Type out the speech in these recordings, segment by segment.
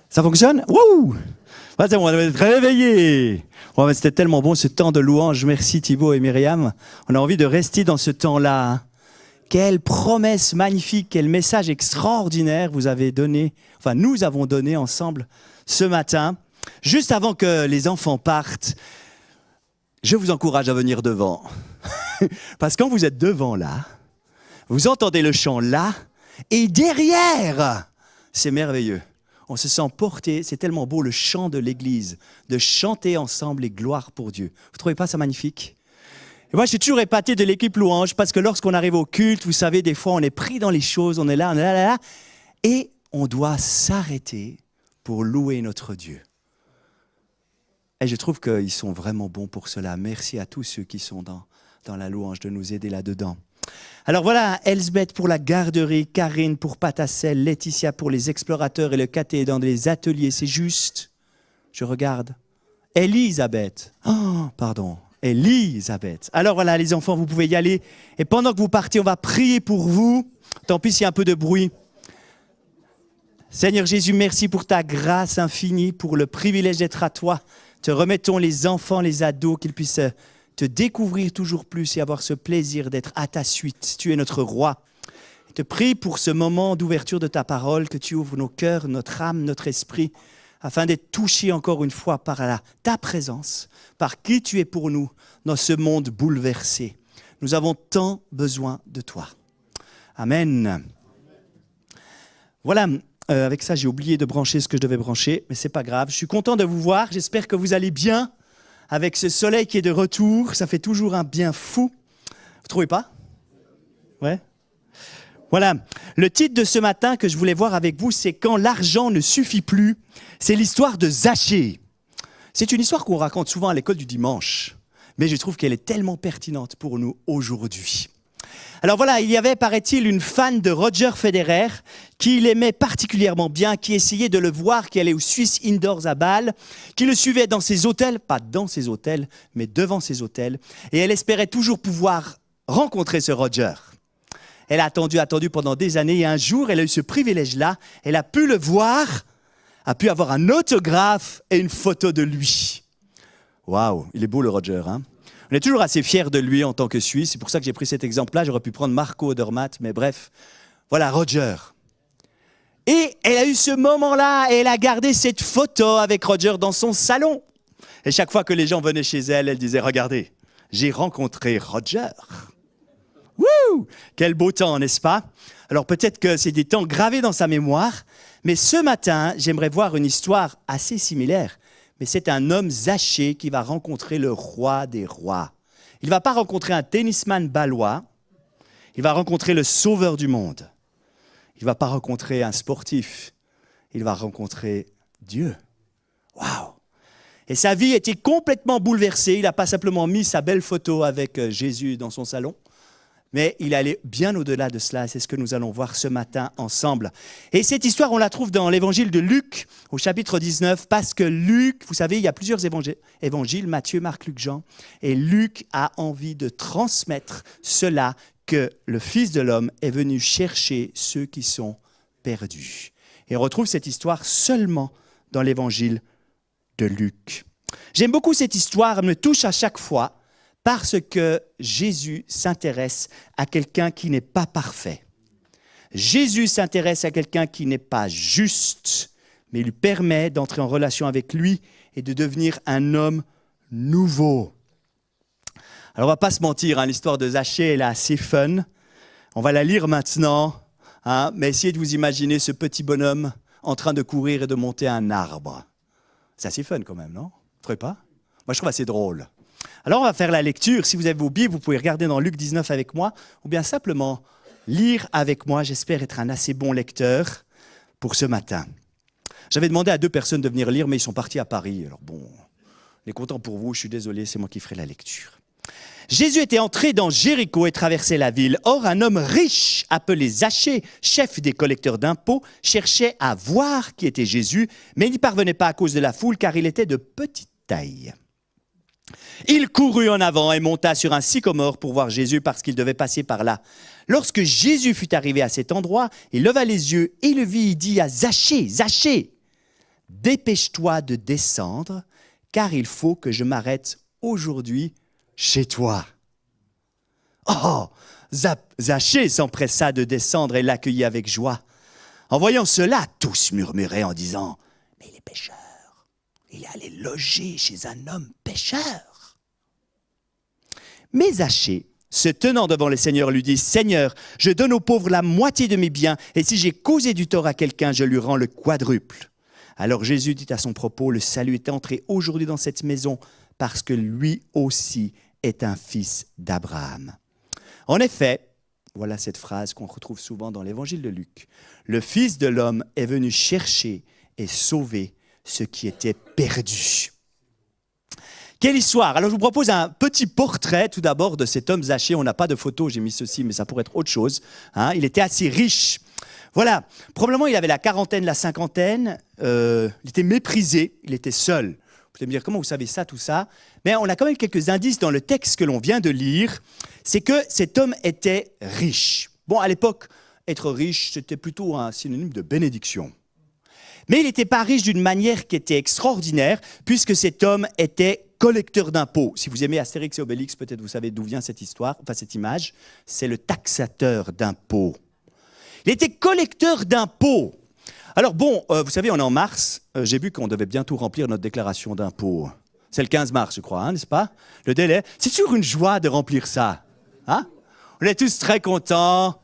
Ça fonctionne? Wouh! Ah, c'est bon, on va être réveillés. Oh, c'était tellement bon ce temps de louange. Merci Thibaut et Myriam. On a envie de rester dans ce temps-là. Quelle promesse magnifique, quel message extraordinaire vous avez donné, enfin nous avons donné ensemble ce matin. Juste avant que les enfants partent, je vous encourage à venir devant. Parce que quand vous êtes devant là, vous entendez le chant là, et derrière, c'est merveilleux. On se sent porté, c'est tellement beau le chant de l'Église, de chanter ensemble les gloires pour Dieu. Vous ne trouvez pas ça magnifique? Et moi, je suis toujours épaté de l'équipe louange, parce que lorsqu'on arrive au culte, vous savez, des fois, on est pris dans les choses, on est là, et on doit s'arrêter pour louer notre Dieu. Et je trouve qu'ils sont vraiment bons pour cela. Merci à tous ceux qui sont dans la louange de nous aider là-dedans. Alors voilà, Elsbeth pour la garderie, Karine pour Patacel, Laetitia pour les explorateurs et le caté dans les ateliers, c'est juste. Je regarde. Elisabeth. Oh, pardon. Elisabeth. Alors voilà, les enfants, vous pouvez y aller. Et pendant que vous partez, on va prier pour vous. Tant pis s'il y a un peu de bruit. Seigneur Jésus, merci pour ta grâce infinie, pour le privilège d'être à toi. Te remettons les enfants, les ados, qu'ils puissent te découvrir toujours plus et avoir ce plaisir d'être à ta suite. Tu es notre roi. Je te prie pour ce moment d'ouverture de ta parole, que tu ouvres nos cœurs, notre âme, notre esprit, afin d'être touchés encore une fois par ta présence, par qui tu es pour nous dans ce monde bouleversé. Nous avons tant besoin de toi. Amen. Voilà, avec ça j'ai oublié de brancher ce que je devais brancher, mais ce n'est pas grave. Je suis content de vous voir, j'espère que vous allez bien. Avec ce soleil qui est de retour, ça fait toujours un bien fou. Vous trouvez pas? Ouais. Voilà. Le titre de ce matin que je voulais voir avec vous, c'est « Quand l'argent ne suffit plus ». C'est l'histoire de Zachée. C'est une histoire qu'on raconte souvent à l'école du dimanche, mais je trouve qu'elle est tellement pertinente pour nous aujourd'hui. Alors voilà, il y avait, paraît-il, une fan de Roger Federer qui l'aimait particulièrement bien, qui essayait de le voir, qui allait au Swiss Indoors à Bâle, qui le suivait dans ses hôtels, pas dans ses hôtels, mais devant ses hôtels. Et elle espérait toujours pouvoir rencontrer ce Roger. Elle a attendu pendant des années et un jour, elle a eu ce privilège-là. Elle a pu le voir, a pu avoir un autographe et une photo de lui. Waouh, il est beau le Roger, hein? On est toujours assez fiers de lui en tant que Suisse. C'est pour ça que j'ai pris cet exemple-là. J'aurais pu prendre Marco Odermatt, mais bref. Voilà, Roger. Et elle a eu ce moment-là et elle a gardé cette photo avec Roger dans son salon. Et chaque fois que les gens venaient chez elle, elle disait « Regardez, j'ai rencontré Roger. » Wouh! Quel beau temps, n'est-ce pas? Alors peut-être que c'est des temps gravés dans sa mémoire, mais ce matin, j'aimerais voir une histoire assez similaire. Mais c'est un homme Zachée qui va rencontrer le roi des rois. Il ne va pas rencontrer un tennisman bâlois, il va rencontrer le sauveur du monde. Il ne va pas rencontrer un sportif, il va rencontrer Dieu. Waouh! Et sa vie était complètement bouleversée. Il n'a pas simplement mis sa belle photo avec Jésus dans son salon, mais il allait bien au-delà de cela. C'est ce que nous allons voir ce matin ensemble. Et cette histoire, on la trouve dans l'évangile de Luc, au chapitre 19, parce que Luc, vous savez, il y a plusieurs évangiles, Matthieu, Marc, Luc, Jean, et Luc a envie de transmettre cela, que le Fils de l'homme est venu chercher ceux qui sont perdus. Et on retrouve cette histoire seulement dans l'évangile de Luc. J'aime beaucoup cette histoire, elle me touche à chaque fois, parce que Jésus s'intéresse à quelqu'un qui n'est pas parfait. Jésus s'intéresse à quelqu'un qui n'est pas juste, mais lui permet d'entrer en relation avec lui et de devenir un homme nouveau. Alors on ne va pas se mentir, hein, l'histoire de Zachée, elle est assez fun. On va la lire maintenant, hein, mais essayez de vous imaginer ce petit bonhomme en train de courir et de monter un arbre. C'est assez fun quand même, non? Vous ne trouvez pas? Moi je trouve assez drôle. Alors, on va faire la lecture. Si vous avez vos Bibles, vous pouvez regarder dans Luc 19 avec moi ou bien simplement lire avec moi. J'espère être un assez bon lecteur pour ce matin. J'avais demandé à 2 personnes de venir lire, mais ils sont partis à Paris. Alors bon, on est content pour vous. Je suis désolé, c'est moi qui ferai la lecture. Jésus était entré dans Jéricho et traversait la ville. Or, un homme riche appelé Zachée, chef des collecteurs d'impôts, cherchait à voir qui était Jésus, mais il n'y parvenait pas à cause de la foule, car il était de petite taille. Il courut en avant et monta sur un sycomore pour voir Jésus parce qu'il devait passer par là. Lorsque Jésus fut arrivé à cet endroit, il leva les yeux et le vit et dit à Zachée, « Zachée, dépêche-toi de descendre, car il faut que je m'arrête aujourd'hui chez toi. » Oh, Zachée s'empressa de descendre et l'accueillit avec joie. En voyant cela, tous murmuraient en disant « Mais il est pécheur, il est allé loger chez un homme pécheur. » Mais Zachée, se tenant devant le Seigneur, lui dit « Seigneur, je donne aux pauvres la moitié de mes biens, et si j'ai causé du tort à quelqu'un, je lui rends le quadruple. » Alors Jésus dit à son propos « Le salut est entré aujourd'hui dans cette maison, parce que lui aussi est un fils d'Abraham. » En effet, voilà cette phrase qu'on retrouve souvent dans l'évangile de Luc. Le Fils de l'homme est venu chercher et sauver ce qui était perdu. Quelle histoire! Alors je vous propose un petit portrait tout d'abord de cet homme Zachée. On n'a pas de photo, j'ai mis ceci, mais ça pourrait être autre chose. Il était assez riche. Voilà, probablement il avait la quarantaine, la cinquantaine. Il était méprisé, il était seul. Vous allez me dire, comment vous savez ça, tout ça? Mais on a quand même quelques indices dans le texte que l'on vient de lire. C'est que cet homme était riche. Bon, à l'époque, être riche, c'était plutôt un synonyme de bénédiction. Mais il n'était pas riche d'une manière qui était extraordinaire, puisque cet homme était collecteur d'impôts. Si vous aimez Astérix et Obélix, peut-être vous savez d'où vient cette histoire, enfin cette image. C'est le taxateur d'impôts. Il était collecteur d'impôts. Alors bon, vous savez, on est en mars. J'ai vu qu'on devait bientôt remplir notre déclaration d'impôts. C'est le 15 mars, je crois, n'est-ce pas? Le délai. C'est toujours une joie de remplir ça. On est tous très contents.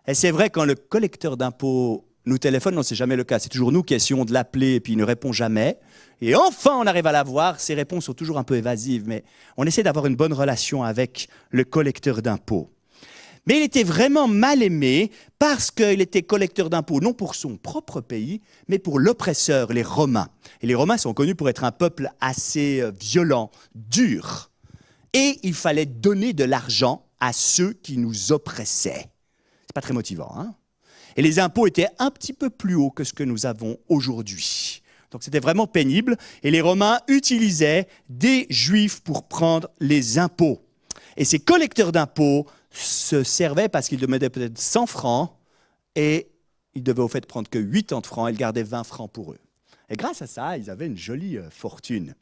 Et c'est vrai, quand le collecteur d'impôts nous téléphone, non, c'est jamais le cas. C'est toujours nous qui essayons de l'appeler et puis il ne répond jamais. Et enfin, on arrive à l'avoir. Ses réponses sont toujours un peu évasives, mais on essaie d'avoir une bonne relation avec le collecteur d'impôts. Mais il était vraiment mal aimé parce qu'il était collecteur d'impôts, non pour son propre pays, mais pour l'oppresseur, les Romains. Et les Romains sont connus pour être un peuple assez violent, dur. Et il fallait donner de l'argent à ceux qui nous oppressaient. C'est pas très motivant, hein? Et les impôts étaient un petit peu plus hauts que ce que nous avons aujourd'hui. Donc c'était vraiment pénible. Et les Romains utilisaient des Juifs pour prendre les impôts. Et ces collecteurs d'impôts se servaient parce qu'ils demandaient peut-être 100 francs et ils devaient au fait prendre que 80 francs et ils gardaient 20 francs pour eux. Et grâce à ça, ils avaient une jolie fortune.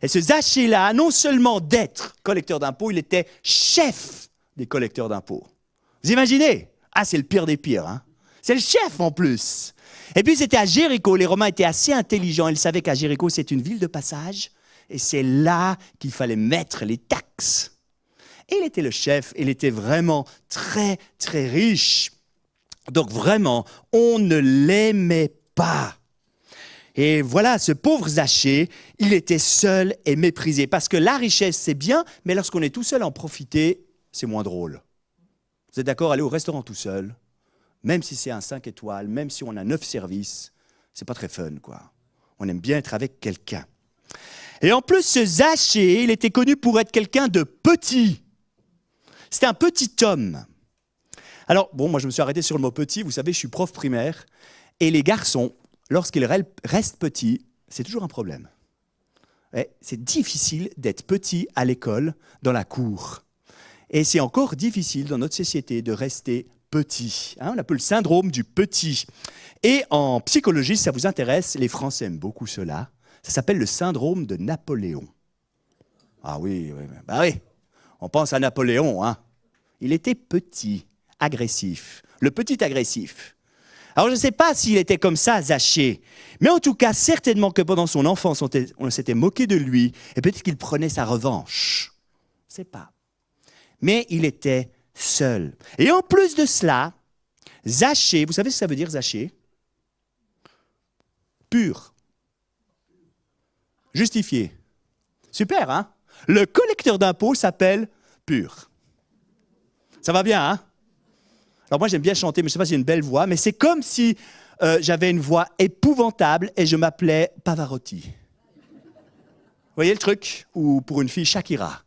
Et ce Zachée-là, non seulement d'être collecteur d'impôts, il était chef des collecteurs d'impôts. Vous imaginez? Ah, c'est le pire des pires, hein? C'est le chef en plus. Et puis c'était à Jéricho. Les Romains étaient assez intelligents. Ils savaient qu'à Jéricho, c'est une ville de passage. Et c'est là qu'il fallait mettre les taxes. Et il était le chef. Il était vraiment très, très riche. Donc vraiment, on ne l'aimait pas. Et voilà, ce pauvre Zachée, il était seul et méprisé. Parce que la richesse, c'est bien, mais lorsqu'on est tout seul à en profiter, c'est moins drôle. Vous êtes d'accord? Aller au restaurant tout seul, même si c'est un 5 étoiles, même si on a 9 services, c'est pas très fun, quoi. On aime bien être avec quelqu'un. Et en plus, ce Zachée, il était connu pour être quelqu'un de petit. C'était un petit homme. Alors, bon, moi je me suis arrêté sur le mot petit. Vous savez, je suis prof primaire. Et les garçons, lorsqu'ils restent petits, c'est toujours un problème. Ouais, c'est difficile d'être petit à l'école, dans la cour. Et c'est encore difficile dans notre société de rester petit. On appelle le syndrome du petit. Et en psychologie, si ça vous intéresse, les Français aiment beaucoup cela. Ça s'appelle le syndrome de Napoléon. Ah oui, bah oui. On pense à Napoléon, hein. Il était petit, agressif. Le petit agressif. Alors je ne sais pas s'il était comme ça, Zachée. Mais en tout cas, certainement que pendant son enfance, on s'était moqué de lui. Et peut-être qu'il prenait sa revanche. Je ne sais pas. Mais il était seul. Et en plus de cela, Zachée, vous savez ce que ça veut dire, Zachée? Pur. Justifié. Super, hein? Le collecteur d'impôts s'appelle Pur. Ça va bien, hein? Alors moi, j'aime bien chanter, mais je ne sais pas si j'ai une belle voix, mais c'est comme si j'avais une voix épouvantable et je m'appelais Pavarotti. Vous voyez le truc? Ou pour une fille, Shakira.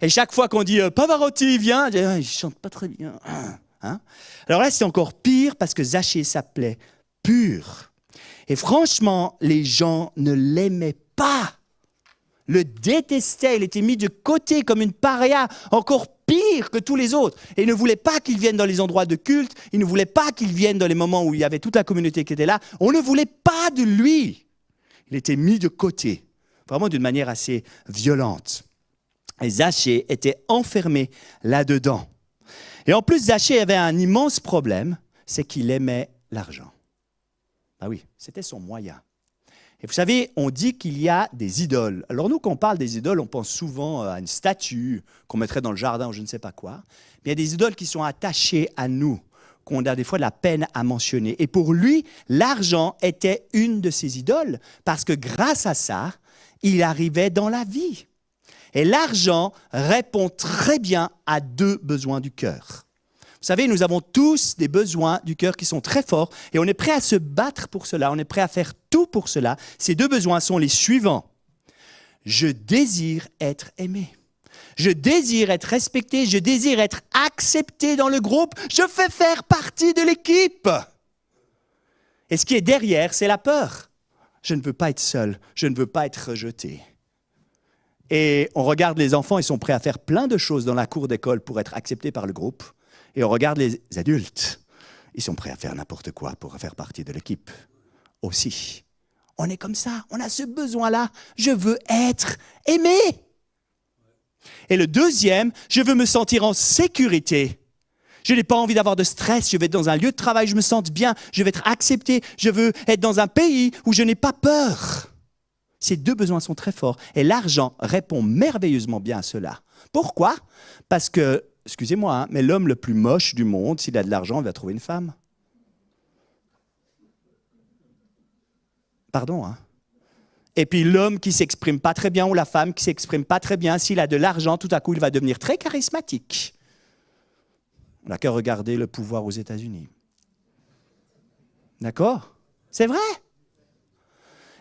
Et chaque fois qu'on dit « Pavarotti, viens », je dis « Il ne chante pas très bien. » Alors là, c'est encore pire parce que Zachée s'appelait Pur. Et franchement, les gens ne l'aimaient pas. Le détestaient. Il était mis de côté comme une paria, encore pire que tous les autres. Et ils ne voulaient pas qu'il vienne dans les endroits de culte. Ils ne voulaient pas qu'il vienne dans les moments où il y avait toute la communauté qui était là. On ne voulait pas de lui. Il était mis de côté, vraiment d'une manière assez violente. Et Zachée était enfermé là-dedans. Et en plus, Zachée avait un immense problème, c'est qu'il aimait l'argent. Ah oui, c'était son moyen. Et vous savez, on dit qu'il y a des idoles. Alors nous, quand on parle des idoles, on pense souvent à une statue qu'on mettrait dans le jardin ou je ne sais pas quoi. Mais il y a des idoles qui sont attachées à nous, qu'on a des fois de la peine à mentionner. Et pour lui, l'argent était une de ses idoles, parce que grâce à ça, il arrivait dans la vie. Et l'argent répond très bien à deux besoins du cœur. Vous savez, nous avons tous des besoins du cœur qui sont très forts et on est prêt à se battre pour cela, on est prêt à faire tout pour cela. Ces deux besoins sont les suivants. Je désire être aimé. Je désire être respecté, je désire être accepté dans le groupe, je fais faire partie de l'équipe. Et ce qui est derrière, c'est la peur. Je ne veux pas être seul, je ne veux pas être rejeté. Et on regarde les enfants, ils sont prêts à faire plein de choses dans la cour d'école pour être acceptés par le groupe. Et on regarde les adultes, ils sont prêts à faire n'importe quoi pour faire partie de l'équipe aussi. On est comme ça, on a ce besoin-là, je veux être aimé. Et le deuxième, je veux me sentir en sécurité. Je n'ai pas envie d'avoir de stress, je vais être dans un lieu de travail, je me sens bien, je vais être accepté, je veux être dans un pays où je n'ai pas peur. Ces deux besoins sont très forts et l'argent répond merveilleusement bien à cela. Pourquoi ? Parce que, excusez-moi, mais l'homme le plus moche du monde, s'il a de l'argent, il va trouver une femme. Pardon, hein ? Et puis l'homme qui ne s'exprime pas très bien ou la femme qui ne s'exprime pas très bien, s'il a de l'argent, tout à coup, il va devenir très charismatique. On n'a qu'à regarder le pouvoir aux États-Unis. D'accord ? C'est vrai.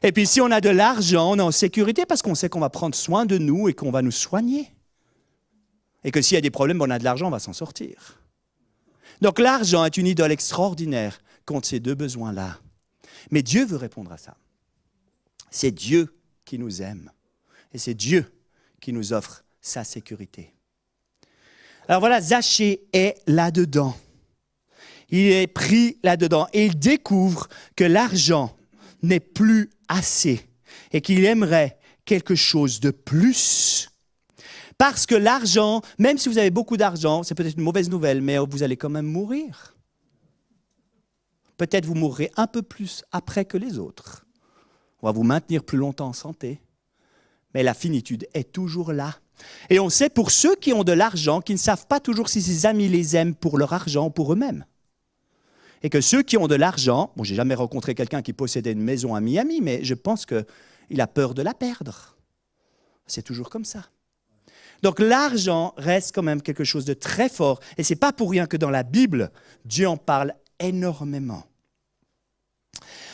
Et puis si on a de l'argent, on est en sécurité parce qu'on sait qu'on va prendre soin de nous et qu'on va nous soigner. Et que s'il y a des problèmes, on a de l'argent, on va s'en sortir. Donc l'argent est une idole extraordinaire contre ces deux besoins-là. Mais Dieu veut répondre à ça. C'est Dieu qui nous aime. Et c'est Dieu qui nous offre sa sécurité. Alors voilà, Zachée est là-dedans. Il est pris là-dedans et il découvre que l'argent n'est plus assez et qu'il aimerait quelque chose de plus. Parce que l'argent, même si vous avez beaucoup d'argent, c'est peut-être une mauvaise nouvelle, mais vous allez quand même mourir. Peut-être vous mourrez un peu plus après que les autres. On va vous maintenir plus longtemps en santé. Mais la finitude est toujours là. Et on sait pour ceux qui ont de l'argent, qui ne savent pas toujours si ses amis les aiment pour leur argent ou pour eux-mêmes. Et que ceux qui ont de l'argent, bon, je n'ai jamais rencontré quelqu'un qui possédait une maison à Miami, mais je pense qu'il a peur de la perdre. C'est toujours comme ça. Donc l'argent reste quand même quelque chose de très fort. Et ce n'est pas pour rien que dans la Bible, Dieu en parle énormément.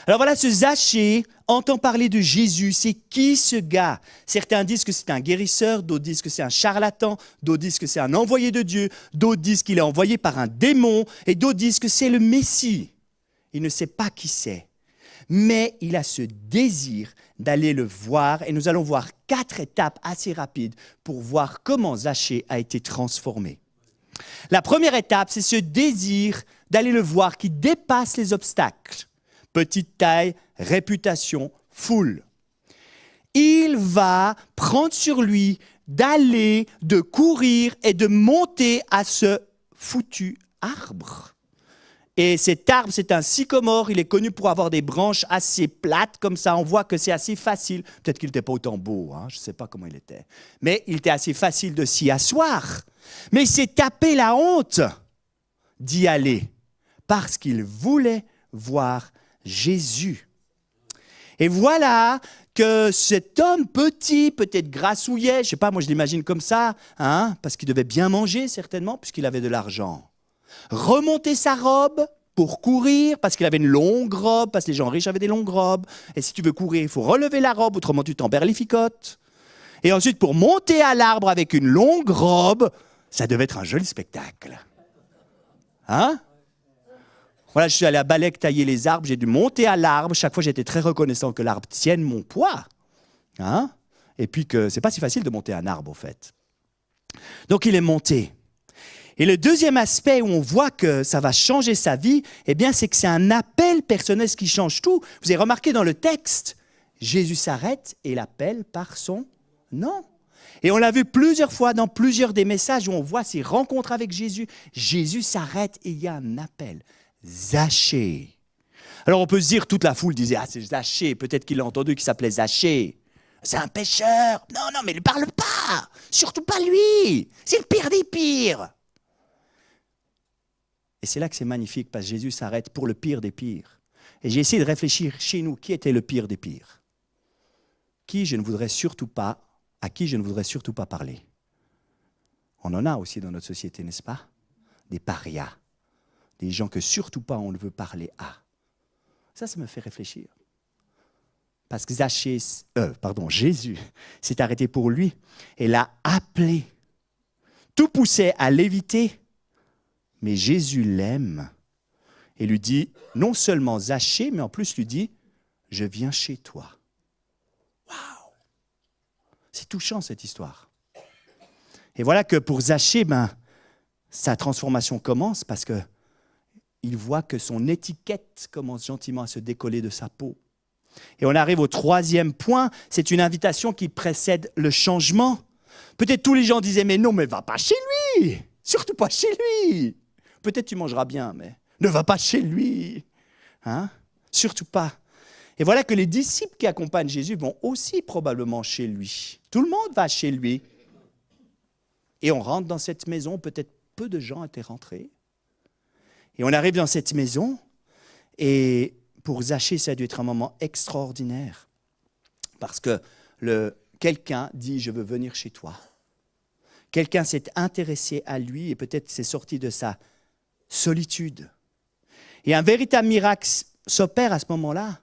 Alors voilà, ce Zachée entend parler de Jésus. C'est qui ce gars ? Certains disent que c'est un guérisseur, d'autres disent que c'est un charlatan, d'autres disent que c'est un envoyé de Dieu, d'autres disent qu'il est envoyé par un démon, et d'autres disent que c'est le Messie. Il ne sait pas qui c'est, mais il a ce désir d'aller le voir, et nous allons voir 4 étapes assez rapides pour voir comment Zachée a été transformé. La première étape, c'est ce désir d'aller le voir qui dépasse les obstacles. Petite taille, réputation, foule. Il va prendre sur lui d'aller, de courir et de monter à ce foutu arbre. Et cet arbre, c'est un sycomore. Il est connu pour avoir des branches assez plates, comme ça. On voit que c'est assez facile. Peut-être qu'il n'était pas autant beau, hein, je ne sais pas comment il était. Mais il était assez facile de s'y asseoir. Mais il s'est tapé la honte d'y aller parce qu'il voulait voir Jésus. Et voilà que cet homme petit, peut-être grassouillet, je ne sais pas, moi je l'imagine comme ça, hein, parce qu'il devait bien manger certainement, puisqu'il avait de l'argent. Remonter sa robe pour courir, parce qu'il avait une longue robe, parce que les gens riches avaient des longues robes. Et si tu veux courir, il faut relever la robe, autrement tu t'emberlificotes. Et ensuite, pour monter à l'arbre avec une longue robe, ça devait être un joli spectacle. Hein ? Voilà, je suis allé à Balek tailler les arbres, j'ai dû monter à l'arbre. Chaque fois, j'étais très reconnaissant que l'arbre tienne mon poids. Hein? Et puis que c'est pas si facile de monter un arbre, au fait. Donc, il est monté. Et le deuxième aspect où on voit que ça va changer sa vie, eh bien, c'est que c'est un appel personnel qui change tout. Vous avez remarqué dans le texte, Jésus s'arrête et l'appelle par son nom. Et on l'a vu plusieurs fois dans plusieurs des messages où on voit ces rencontres avec Jésus. Jésus s'arrête et il y a un appel. Zachée. Alors on peut se dire, toute la foule disait, ah c'est Zachée, peut-être qu'il a entendu qu'il s'appelait Zachée. C'est un pécheur. Non, mais il ne parle pas. Surtout pas lui. C'est le pire des pires. Et c'est là que c'est magnifique, parce que Jésus s'arrête pour le pire des pires. Et j'ai essayé de réfléchir chez nous, qui était le pire des pires? À qui je ne voudrais surtout pas parler. On en a aussi dans notre société, n'est-ce pas? Des parias, des gens que surtout pas on ne veut parler à. Ça me fait réfléchir. Parce que Jésus s'est arrêté pour lui et l'a appelé. Tout poussait à l'éviter, mais Jésus l'aime et lui dit, non seulement Zachée, mais en plus lui dit, je viens chez toi. Waouh! C'est touchant cette histoire. Et voilà que pour Zachée, sa transformation commence parce qu'il voit que son étiquette commence gentiment à se décoller de sa peau. Et on arrive au troisième point, c'est une invitation qui précède le changement. Peut-être tous les gens disaient, mais non, mais va pas chez lui, surtout pas chez lui. Peut-être tu mangeras bien, mais ne va pas chez lui, surtout pas. Et voilà que les disciples qui accompagnent Jésus vont aussi probablement chez lui. Tout le monde va chez lui. Et on rentre dans cette maison, peut-être peu de gens étaient rentrés. Et on arrive dans cette maison, et pour Zachée, ça a dû être un moment extraordinaire. Parce que quelqu'un dit, je veux venir chez toi. Quelqu'un s'est intéressé à lui et peut-être s'est sorti de sa solitude. Et un véritable miracle s'opère à ce moment-là.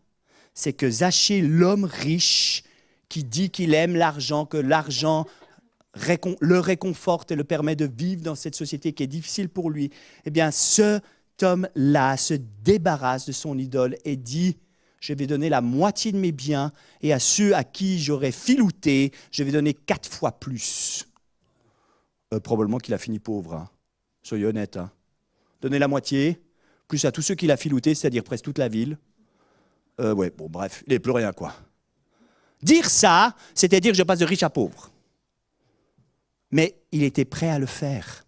C'est que Zachée, l'homme riche, qui dit qu'il aime l'argent, que l'argent le réconforte et le permet de vivre dans cette société qui est difficile pour lui, eh bien, cet homme-là se débarrasse de son idole et dit, je vais donner la moitié de mes biens et à ceux à qui j'aurais filouté, je vais donner 4 fois plus. Probablement qu'il a fini pauvre. Soyez honnête. Donner la moitié, plus à tous ceux qu'il a filouté, c'est-à-dire presque toute la ville. Bref, il n'est plus rien, quoi. Dire ça, c'était dire je passe de riche à pauvre. Mais il était prêt à le faire.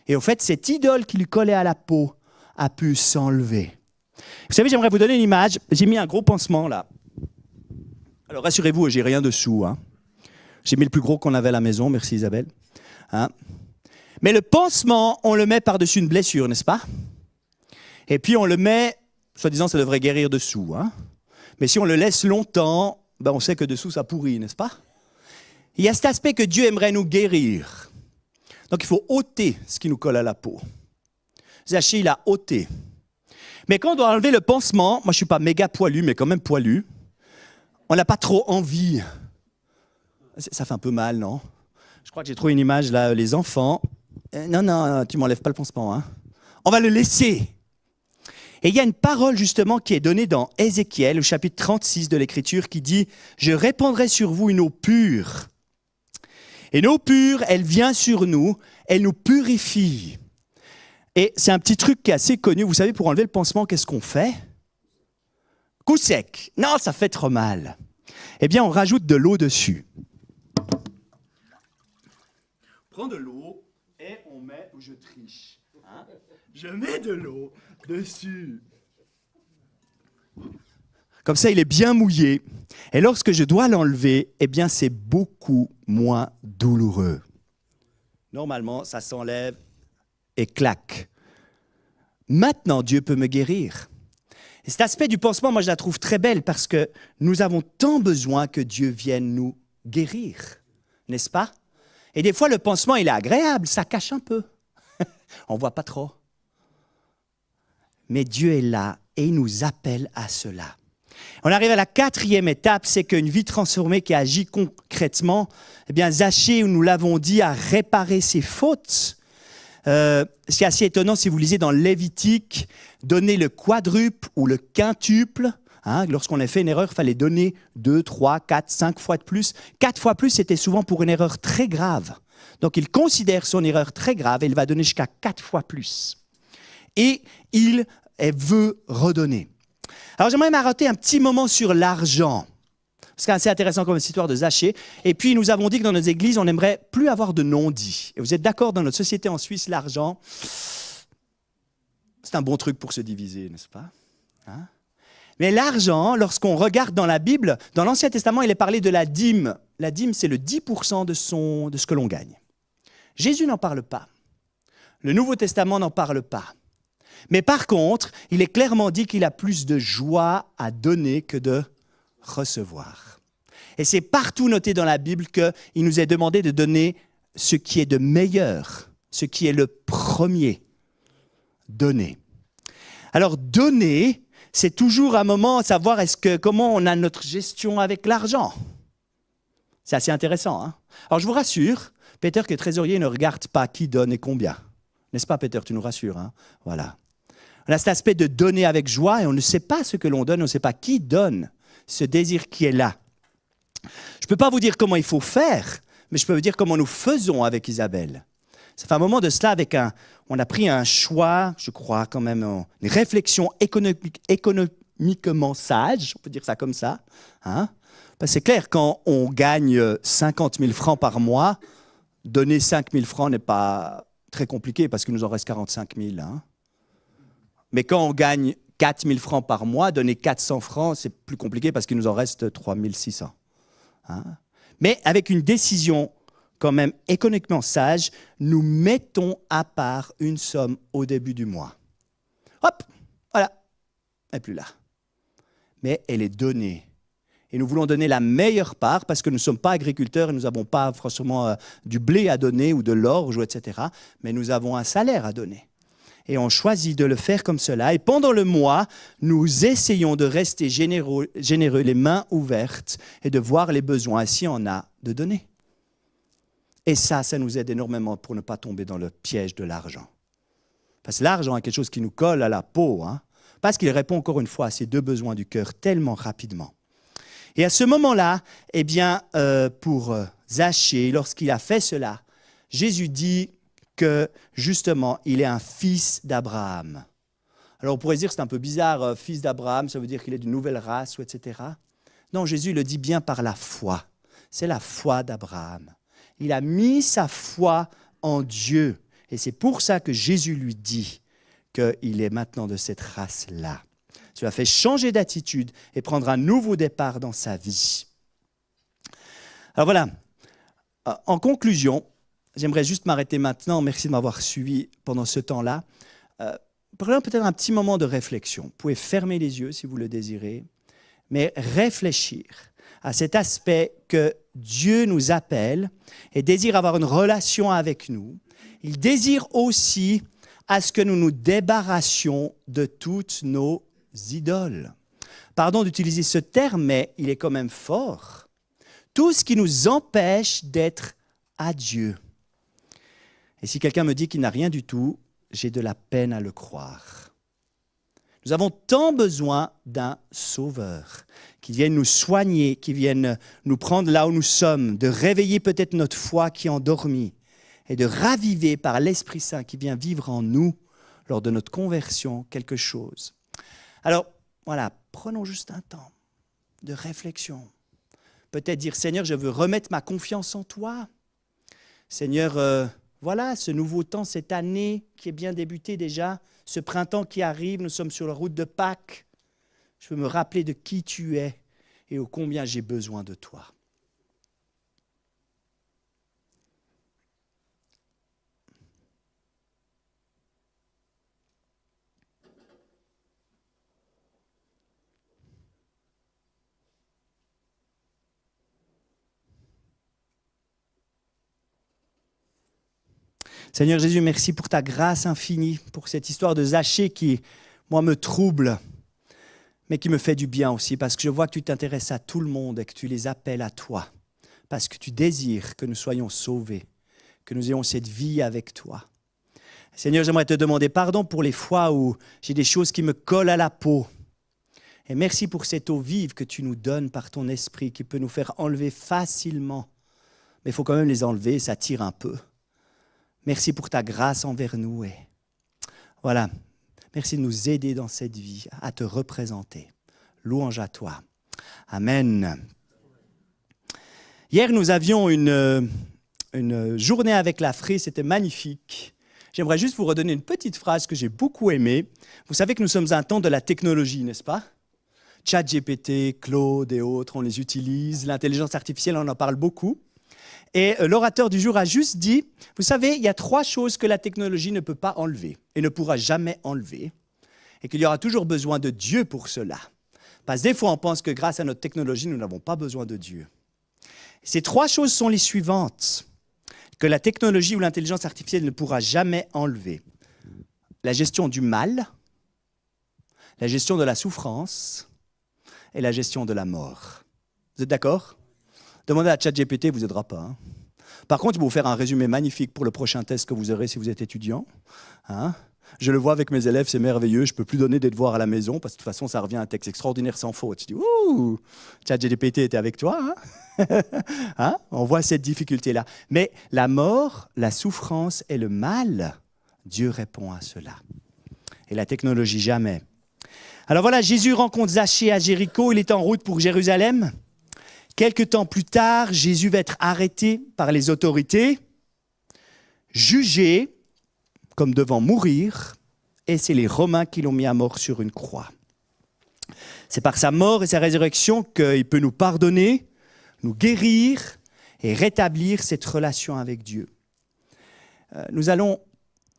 Et au fait, cette idole qui lui collait à la peau a pu s'enlever. Vous savez, j'aimerais vous donner une image. J'ai mis un gros pansement là. Alors rassurez-vous, j'ai rien dessous. J'ai mis le plus gros qu'on avait à la maison, merci Isabelle. Mais le pansement, on le met par-dessus une blessure, n'est-ce pas? Et puis on le met, soi-disant ça devrait guérir dessous. Mais si on le laisse longtemps, on sait que dessous ça pourrit, n'est-ce pas? Il y a cet aspect que Dieu aimerait nous guérir. Donc il faut ôter ce qui nous colle à la peau. Zachée, il a ôté. Mais quand on doit enlever le pansement, moi je ne suis pas méga poilu, mais quand même poilu, on n'a pas trop envie. Ça fait un peu mal, non? Je crois que j'ai trouvé une image là, les enfants. Non, tu ne m'enlèves pas le pansement. On va le laisser. Et il y a une parole justement qui est donnée dans Ézéchiel, au chapitre 36 de l'Écriture, qui dit « Je répandrai sur vous une eau pure. » Et une eau pure, elle vient sur nous, elle nous purifie. Et c'est un petit truc qui est assez connu. Vous savez, pour enlever le pansement, qu'est-ce qu'on fait? Coup sec. Non, ça fait trop mal. Eh bien, on rajoute de l'eau dessus. On prend de l'eau et on met où je triche. Je mets de l'eau dessus. Comme ça, il est bien mouillé. Et lorsque je dois l'enlever, eh bien, c'est beaucoup moins douloureux. Normalement, ça s'enlève et clac. Maintenant, Dieu peut me guérir. Et cet aspect du pansement, moi, je la trouve très belle parce que nous avons tant besoin que Dieu vienne nous guérir, n'est-ce pas? Et des fois, le pansement, il est agréable, ça cache un peu. On ne voit pas trop. Mais Dieu est là et il nous appelle à cela. On arrive à la 4e étape, c'est qu'une vie transformée qui agit concrètement, eh bien, Zachée, nous l'avons dit, a réparé ses fautes. C'est assez étonnant si vous lisez dans Lévitique, donner le quadruple ou le quintuple. Lorsqu'on a fait une erreur, il fallait donner 2, 3, 4, 5 fois de plus. 4 fois plus, c'était souvent pour une erreur très grave. Donc, il considère son erreur très grave et il va donner jusqu'à 4 fois plus. Et il veut redonner. Alors, j'aimerais m'arrêter un petit moment sur l'argent. C'est assez intéressant comme histoire de Zachée. Et puis, nous avons dit que dans nos églises, on n'aimerait plus avoir de non-dits. Et vous êtes d'accord, dans notre société en Suisse, l'argent, c'est un bon truc pour se diviser, n'est-ce pas? Hein? Mais l'argent, lorsqu'on regarde dans la Bible, dans l'Ancien Testament, il est parlé de la dîme. La dîme, c'est le 10% de ce que l'on gagne. Jésus n'en parle pas. Le Nouveau Testament n'en parle pas. Mais par contre, il est clairement dit qu'il a plus de joie à donner que de recevoir. Et c'est partout noté dans la Bible qu'il nous est demandé de donner ce qui est de meilleur, ce qui est le premier. Donner. Alors, donner, c'est toujours un moment à savoir comment on a notre gestion avec l'argent. C'est assez intéressant. Hein? Alors, je vous rassure, Peter, que trésorier ne regarde pas qui donne et combien. N'est-ce pas, Peter? Tu nous rassures. Hein? Voilà. On a cet aspect de donner avec joie et on ne sait pas ce que l'on donne, on ne sait pas qui donne ce désir qui est là. Je ne peux pas vous dire comment il faut faire, mais je peux vous dire comment nous faisons avec Isabelle. Ça fait un moment de cela on a pris un choix, je crois quand même, une réflexion économiquement sage, on peut dire ça comme ça. Hein? Parce que c'est clair, quand on gagne 50 000 francs par mois, donner 5 000 francs n'est pas très compliqué parce qu'il nous en reste 45 000. Hein? Mais quand on gagne 4 000 francs par mois, donner 400 francs, c'est plus compliqué parce qu'il nous en reste 3 600. Hein? Mais avec une décision quand même économiquement sage, nous mettons à part une somme au début du mois. Hop, voilà, elle n'est plus là. Mais elle est donnée. Et nous voulons donner la meilleure part parce que nous ne sommes pas agriculteurs et nous n'avons pas franchement du blé à donner ou de l'orge, etc. Mais nous avons un salaire à donner. Et on choisit de le faire comme cela. Et pendant le mois, nous essayons de rester généreux, les mains ouvertes et de voir les besoins, si on a, de donner. Et ça nous aide énormément pour ne pas tomber dans le piège de l'argent. Parce que l'argent est quelque chose qui nous colle à la peau, hein, parce qu'il répond encore une fois à ces deux besoins du cœur tellement rapidement. Et à ce moment-là, eh bien, pour Zachée, lorsqu'il a fait cela, Jésus dit que, justement, il est un fils d'Abraham. Alors, on pourrait dire que c'est un peu bizarre, fils d'Abraham, ça veut dire qu'il est d'une nouvelle race, etc. Non, Jésus le dit bien par la foi. C'est la foi d'Abraham. Il a mis sa foi en Dieu. Et c'est pour ça que Jésus lui dit qu'il est maintenant de cette race-là. Cela fait changer d'attitude et prendre un nouveau départ dans sa vie. Alors voilà, en conclusion, j'aimerais juste m'arrêter maintenant. Merci de m'avoir suivi pendant ce temps-là. Prenons peut-être un petit moment de réflexion. Vous pouvez fermer les yeux si vous le désirez, mais réfléchir à cet aspect que Dieu nous appelle et désire avoir une relation avec nous. Il désire aussi à ce que nous nous débarrassions de toutes nos idoles. Pardon d'utiliser ce terme, mais il est quand même fort. Tout ce qui nous empêche d'être à Dieu. Et si quelqu'un me dit qu'il n'a rien du tout, j'ai de la peine à le croire. Nous avons tant besoin d'un sauveur qui vienne nous soigner, qui vienne nous prendre là où nous sommes, de réveiller peut-être notre foi qui est endormie et de raviver par l'Esprit Saint qui vient vivre en nous lors de notre conversion quelque chose. Alors, voilà, prenons juste un temps de réflexion. Peut-être dire, Seigneur, je veux remettre ma confiance en toi. Seigneur, voilà, ce nouveau temps, cette année qui est bien débutée déjà, ce printemps qui arrive, nous sommes sur la route de Pâques. Je veux me rappeler de qui tu es et ô combien j'ai besoin de toi. Seigneur Jésus, merci pour ta grâce infinie, pour cette histoire de Zachée qui, moi, me trouble, mais qui me fait du bien aussi, parce que je vois que tu t'intéresses à tout le monde et que tu les appelles à toi, parce que tu désires que nous soyons sauvés, que nous ayons cette vie avec toi. Seigneur, j'aimerais te demander pardon pour les fois où j'ai des choses qui me collent à la peau. Et merci pour cette eau vive que tu nous donnes par ton esprit, qui peut nous faire enlever facilement. Mais il faut quand même les enlever, ça tire un peu. Merci pour ta grâce envers nous. Et voilà, merci de nous aider dans cette vie à te représenter. Louange à toi. Amen. Hier, nous avions une journée avec la Frie, c'était magnifique. J'aimerais juste vous redonner une petite phrase que j'ai beaucoup aimée. Vous savez que nous sommes un temps de la technologie, n'est-ce pas? ChatGPT, Claude et autres, on les utilise. L'intelligence artificielle, on en parle beaucoup. Et l'orateur du jour a juste dit, vous savez, il y a 3 choses que la technologie ne peut pas enlever et ne pourra jamais enlever. Et qu'il y aura toujours besoin de Dieu pour cela. Parce que des fois, on pense que grâce à notre technologie, nous n'avons pas besoin de Dieu. Ces 3 choses sont les suivantes, que la technologie ou l'intelligence artificielle ne pourra jamais enlever. La gestion du mal, la gestion de la souffrance et la gestion de la mort. Vous êtes d'accord? Demandez à ChatGPT, il ne vous aidera pas. Hein. Par contre, il va vous faire un résumé magnifique pour le prochain test que vous aurez si vous êtes étudiant. Hein? Je le vois avec mes élèves, c'est merveilleux. Je ne peux plus donner des devoirs à la maison parce que de toute façon, ça revient à un texte extraordinaire sans faute. Je dis, ouh, ChatGPT était avec toi. Hein? Hein? On voit cette difficulté-là. Mais la mort, la souffrance et le mal, Dieu répond à cela. Et la technologie, jamais. Alors voilà, Jésus rencontre Zachée à Jéricho. Il est en route pour Jérusalem. Quelque temps plus tard, Jésus va être arrêté par les autorités, jugé comme devant mourir, et c'est les Romains qui l'ont mis à mort sur une croix. C'est par sa mort et sa résurrection qu'il peut nous pardonner, nous guérir et rétablir cette relation avec Dieu. Nous allons,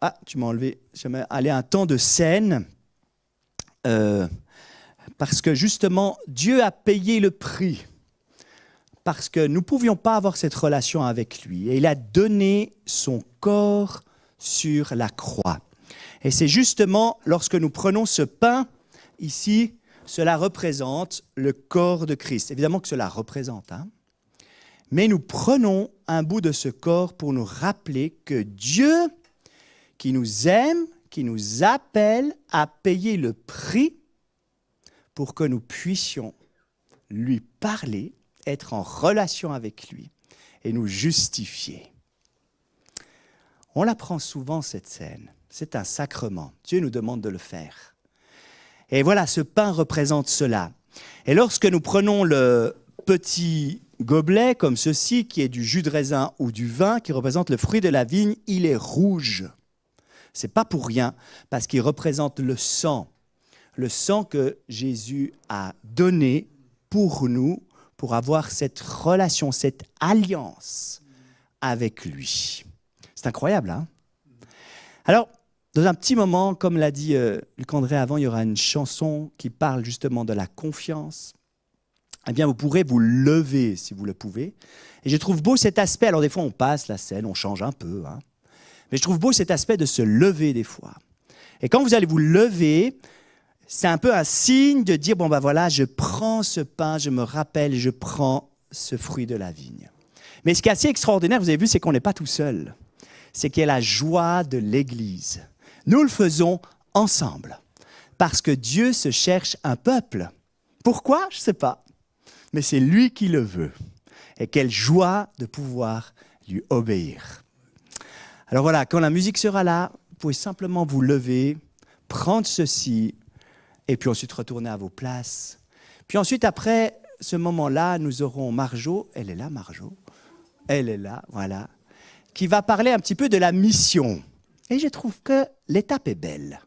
aller à un temps de scène, parce que justement, Dieu a payé le prix, parce que nous ne pouvions pas avoir cette relation avec lui, et il a donné son corps sur la croix. Et c'est justement lorsque nous prenons ce pain, ici, cela représente le corps de Christ. Évidemment que cela représente, hein? Mais nous prenons un bout de ce corps pour nous rappeler que Dieu, qui nous aime, qui nous appelle, a payé le prix pour que nous puissions lui parler, être en relation avec lui et nous justifier. On l'apprend souvent, cette scène. C'est un sacrement. Dieu nous demande de le faire. Et voilà, ce pain représente cela. Et lorsque nous prenons le petit gobelet, comme ceci, qui est du jus de raisin ou du vin, qui représente le fruit de la vigne, il est rouge. Ce n'est pas pour rien, parce qu'il représente le sang que Jésus a donné pour nous, pour avoir cette relation, cette alliance avec lui. C'est incroyable, hein? Alors, dans un petit moment, comme l'a dit Luc André avant, il y aura une chanson qui parle justement de la confiance. Eh bien, vous pourrez vous lever si vous le pouvez. Et je trouve beau cet aspect. Alors, des fois, on passe la scène, on change un peu. Hein? Mais je trouve beau cet aspect de se lever des fois. Et quand vous allez vous lever, c'est un peu un signe de dire, bon ben voilà, je prends ce pain, je me rappelle, je prends ce fruit de la vigne. Mais ce qui est assez extraordinaire, vous avez vu, c'est qu'on n'est pas tout seul. C'est qu'il y a la joie de l'Église. Nous le faisons ensemble, parce que Dieu se cherche un peuple. Pourquoi? Je ne sais pas, mais c'est lui qui le veut. Et quelle joie de pouvoir lui obéir. Alors voilà, quand la musique sera là, vous pouvez simplement vous lever, prendre ceci, et puis ensuite retourner à vos places. Puis ensuite, après ce moment-là, nous aurons Marjo. Elle est là, Marjo. Elle est là, voilà. Qui va parler un petit peu de la mission. Et je trouve que l'étape est belle.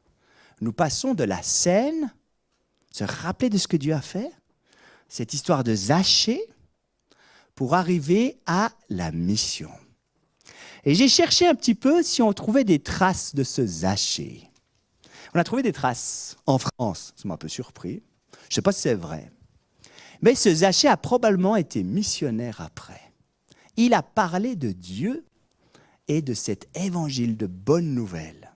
Nous passons de la scène, se rappeler de ce que Dieu a fait, cette histoire de Zachée, pour arriver à la mission. Et j'ai cherché un petit peu si on trouvait des traces de ce Zachée. On a trouvé des traces en France, ça m'a un peu surpris. Je ne sais pas si c'est vrai. Mais ce Zachée a probablement été missionnaire après. Il a parlé de Dieu et de cet évangile de bonne nouvelle.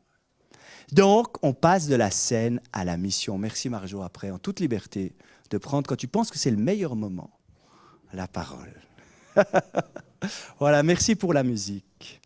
Donc, on passe de la scène à la mission. Merci Marjo, après, en toute liberté, de prendre, quand tu penses que c'est le meilleur moment, la parole. Voilà, merci pour la musique.